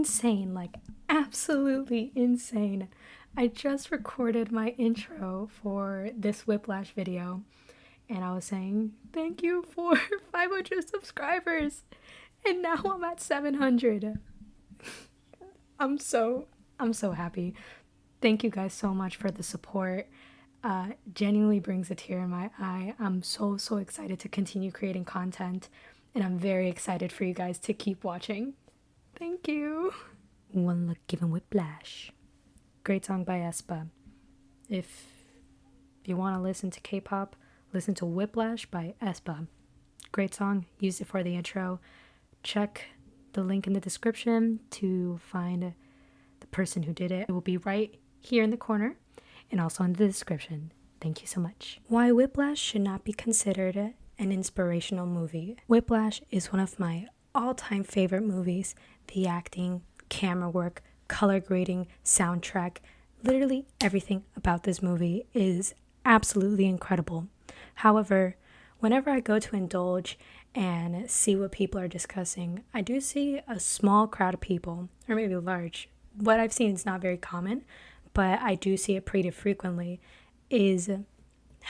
insane, like absolutely insane. I just recorded my intro for this Whiplash video and I was saying thank you for 500 subscribers and now I'm at 700. I'm so happy. Thank you guys so much for the support. Genuinely brings a tear in my eye. I'm so excited to continue creating content and I'm very excited for you guys to keep watching. Thank you. One Look Given Whiplash. Great song by aespa. If you want to listen to K-pop, listen to Whiplash by aespa. Great song. Used it for the intro. Check the link in the description to find the person who did it. It will be right here in the corner and also in the description. Thank you so much. Why Whiplash should not be considered an inspirational movie. Whiplash is one of my all-time favorite movies. The acting, camera work, color grading, soundtrack, literally everything about this movie is absolutely incredible. However, whenever I go to indulge and see what people are discussing, I do see a small crowd of people, or maybe large. What I've seen is not very common, but I do see it pretty frequently, is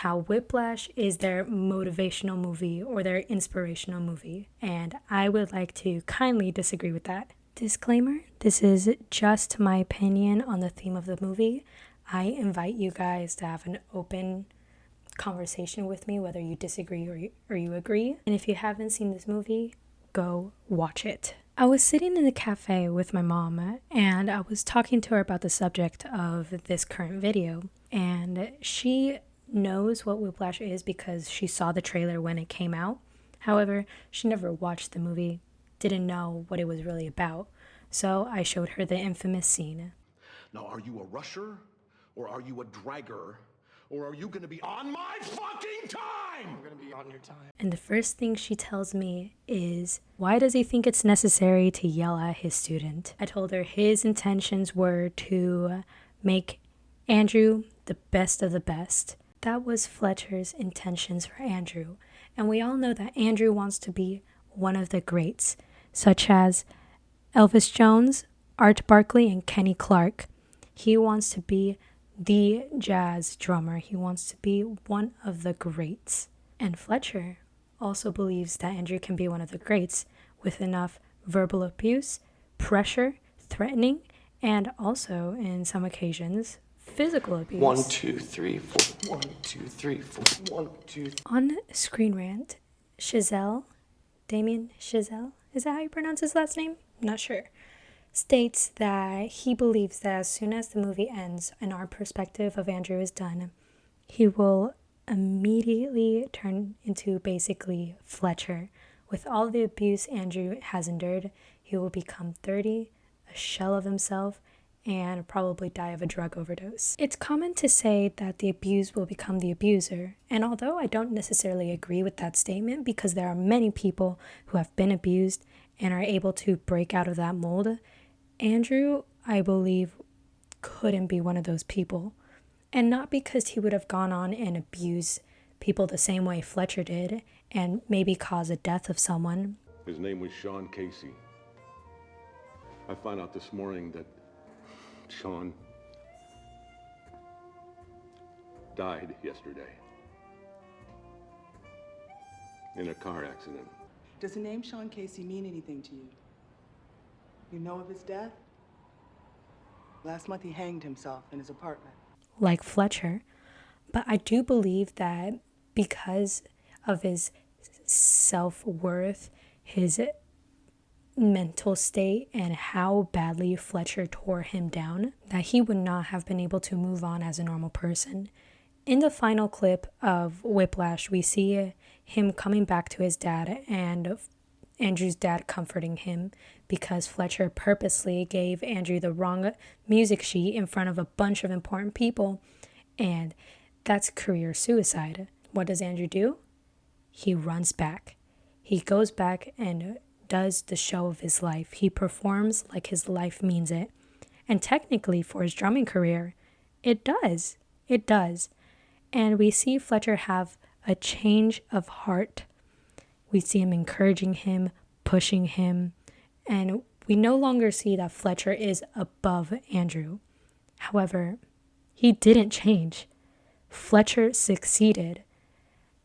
how Whiplash is their motivational movie or their inspirational movie, and I would like to kindly disagree with that. Disclaimer, this is just my opinion on the theme of the movie. I invite you guys to have an open conversation with me, whether you disagree or you agree. And if you haven't seen this movie, go watch it. I was sitting in the cafe with my mom and I was talking to her about the subject of this current video, and she knows what Whiplash is because she saw the trailer when it came out. However, she never watched the movie, didn't know what it was really about. So I showed her the infamous scene. Now, are you a rusher or are you a dragger? Or are you gonna be on my fucking time? I'm gonna be on your time. And the first thing she tells me is, why does he think it's necessary to yell at his student? I told her his intentions were to make Andrew the best of the best. That was Fletcher's intentions for Andrew. And we all know that Andrew wants to be one of the greats, such as Elvis Jones, Art Barkley, and Kenny Clark. He wants to be the jazz drummer. He wants to be one of the greats. And Fletcher also believes that Andrew can be one of the greats with enough verbal abuse, pressure, threatening, and also, in some occasions, physical abuse. 1, 2, 3, 4. 1, 2, 3, 4. 1, 2, 3. On Screen Rant, Damien Chazelle, is that how you pronounce his last name? Not sure. States that he believes that as soon as the movie ends and our perspective of Andrew is done, he will immediately turn into basically Fletcher. With all the abuse Andrew has endured, he will become 30, a shell of himself, and probably die of a drug overdose. It's common to say that the abused will become the abuser, and although I don't necessarily agree with that statement because there are many people who have been abused and are able to break out of that mold, Andrew, I believe, couldn't be one of those people. And not because he would have gone on and abused people the same way Fletcher did and maybe cause the death of someone. His name was Sean Casey. I found out this morning that Sean died yesterday in a car accident. Does the name Sean Casey mean anything to you? You know of his death? Last month he hanged himself in his apartment. Like Fletcher. But I do believe that because of his self-worth, his mental state, and how badly Fletcher tore him down, that he would not have been able to move on as a normal person. In the final clip of Whiplash, we see him coming back to his dad and Andrew's dad comforting him because Fletcher purposely gave Andrew the wrong music sheet in front of a bunch of important people, and that's career suicide. What does Andrew do? He runs back. He goes back and does the show of his life. He performs like his life means it. And technically for his drumming career, it does. It does. And we see Fletcher have a change of heart. We see him encouraging him, pushing him, and We no longer see that Fletcher is above Andrew. However, he didn't change. Fletcher succeeded.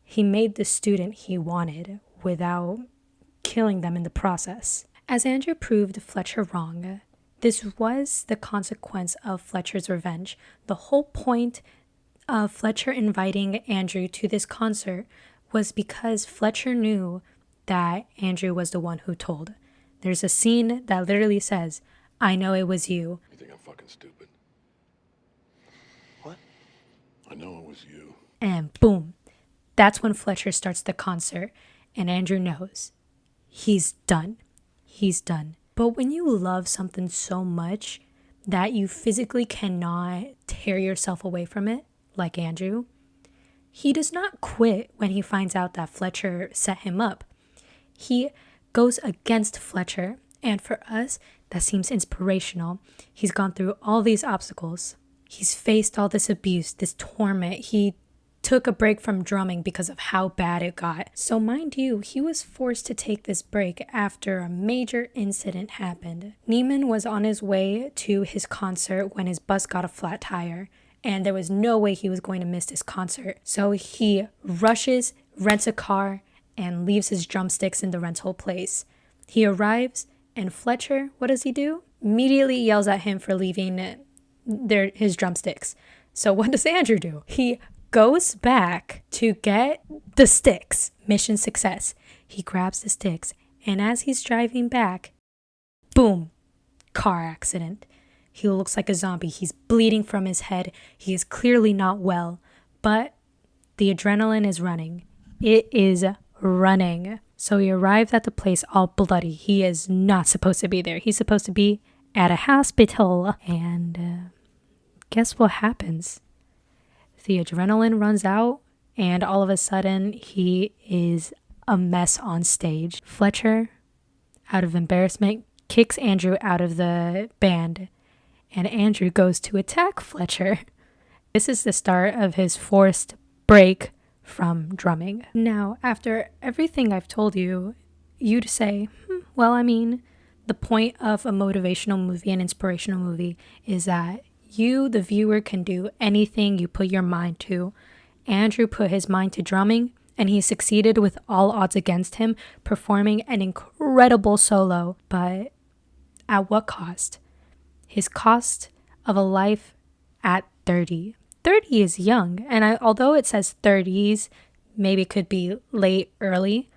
He made the student he wanted without killing them in the process. As Andrew proved Fletcher wrong, this was the consequence of Fletcher's revenge. The whole point of Fletcher inviting Andrew to this concert was because Fletcher knew that Andrew was the one who told. There's a scene that literally says, "I know it was you." You think I'm fucking stupid? What? I know it was you. And boom, that's when Fletcher starts the concert, and Andrew knows he's done. He's done. But when you love something so much that you physically cannot tear yourself away from it, like Andrew, he does not quit when he finds out that Fletcher set him up. He goes against Fletcher, and for us, that seems inspirational. He's gone through all these obstacles. He's faced all this abuse, this torment. He took a break from drumming because of how bad it got. So mind you, he was forced to take this break after a major incident happened. Neiman was on his way to his concert when his bus got a flat tire, and there was no way he was going to miss this concert. So he rushes, rents a car, and leaves his drumsticks in the rental place. He arrives, and Fletcher, what does he do? Immediately yells at him for leaving his drumsticks. So what does Andrew do? He goes back to get the sticks. Mission success. He grabs the sticks, and as he's driving back, boom, car accident. He looks like a zombie. He's bleeding from his head. He is clearly not well, but the adrenaline is running. It is running. So he arrived at the place all bloody. He is not supposed to be there. He's supposed to be at a hospital. And guess what happens? The adrenaline runs out, and all of a sudden, he is a mess on stage. Fletcher, out of embarrassment, kicks Andrew out of the band, and Andrew goes to attack Fletcher. This is the start of his forced break from drumming. Now, after everything I've told you, you'd say, well, I mean, the point of a motivational movie, an inspirational movie, is that you, the viewer, can do anything you put your mind to. Andrew put his mind to drumming, and he succeeded with all odds against him, performing an incredible solo. But at what cost? His cost of a life at 30. 30 is young, and although it says 30s, maybe it could be late, early,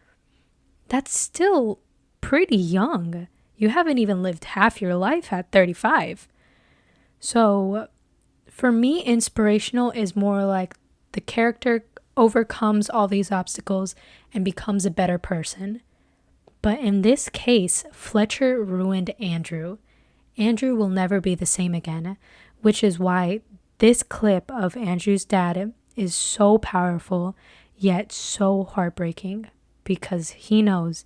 that's still pretty young. You haven't even lived half your life at 35. So for me, inspirational is more like the character overcomes all these obstacles and becomes a better person. But in this case, Fletcher ruined Andrew. Andrew will never be the same again, which is why this clip of Andrew's dad is so powerful, yet so heartbreaking, because he knows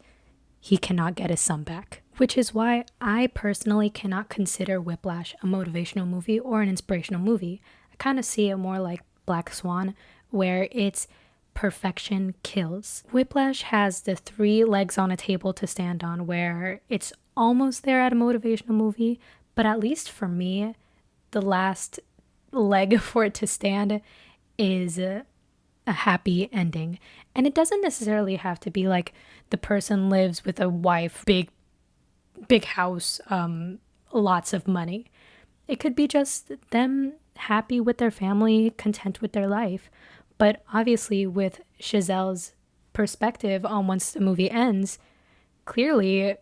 he cannot get his son back. Which is why I personally cannot consider Whiplash a motivational movie or an inspirational movie. I kind of see it more like Black Swan, where it's perfection kills. Whiplash has the 3 legs on a table to stand on, where it's almost there at a motivational movie, but at least for me, the last leg for it to stand is a happy ending. And it doesn't necessarily have to be like the person lives with a wife, big house, lots of money. It could be just them happy with their family, content with their life. But obviously with Chazelle's perspective on once the movie ends, clearly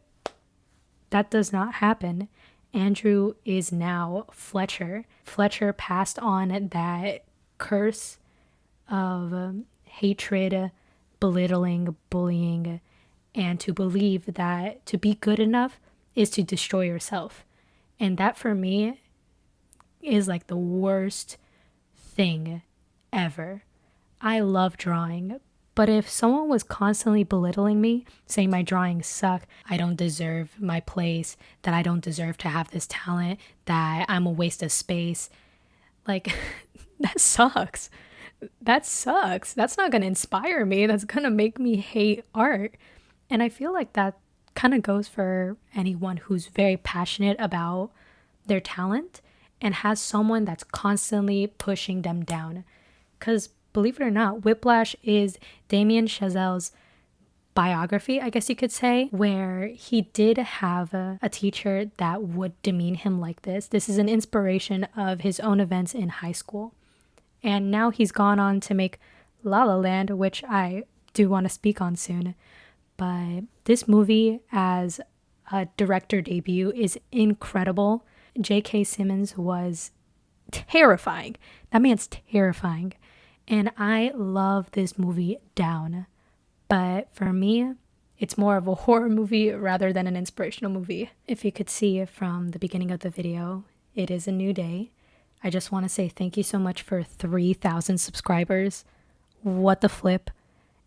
that does not happen. Andrew is now Fletcher. Fletcher passed on that curse of hatred, belittling, bullying, and to believe that to be good enough is to destroy yourself. And that for me is like the worst thing ever. I love drawing, but if someone was constantly belittling me, saying my drawings suck, I don't deserve my place, that I don't deserve to have this talent, that I'm a waste of space, like, that sucks. That sucks. That's not going to inspire me. That's going to make me hate art. And I feel like that kind of goes for anyone who's very passionate about their talent and has someone that's constantly pushing them down. Because believe it or not, Whiplash is Damien Chazelle's biography, I guess you could say, where he did have a teacher that would demean him like this. This is an inspiration of his own events in high school. And now he's gone on to make La La Land, which I do want to speak on soon. But this movie as a director debut is incredible. J.K. Simmons was terrifying. That man's terrifying. And I love this movie down. But for me, it's more of a horror movie rather than an inspirational movie. If you could see from the beginning of the video, it is a new day. I just want to say thank you so much for 3,000 subscribers. What the flip?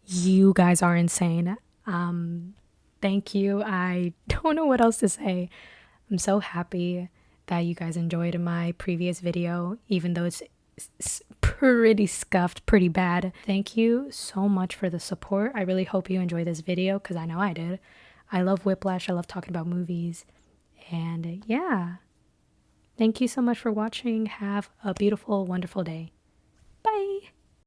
You guys are insane. Thank you. I don't know what else to say. I'm so happy that you guys enjoyed my previous video, even though it's pretty scuffed, pretty bad. Thank you so much for the support. I really hope you enjoyed this video because I know I did. I love Whiplash. I love talking about movies. And yeah, thank you so much for watching. Have a beautiful, wonderful day.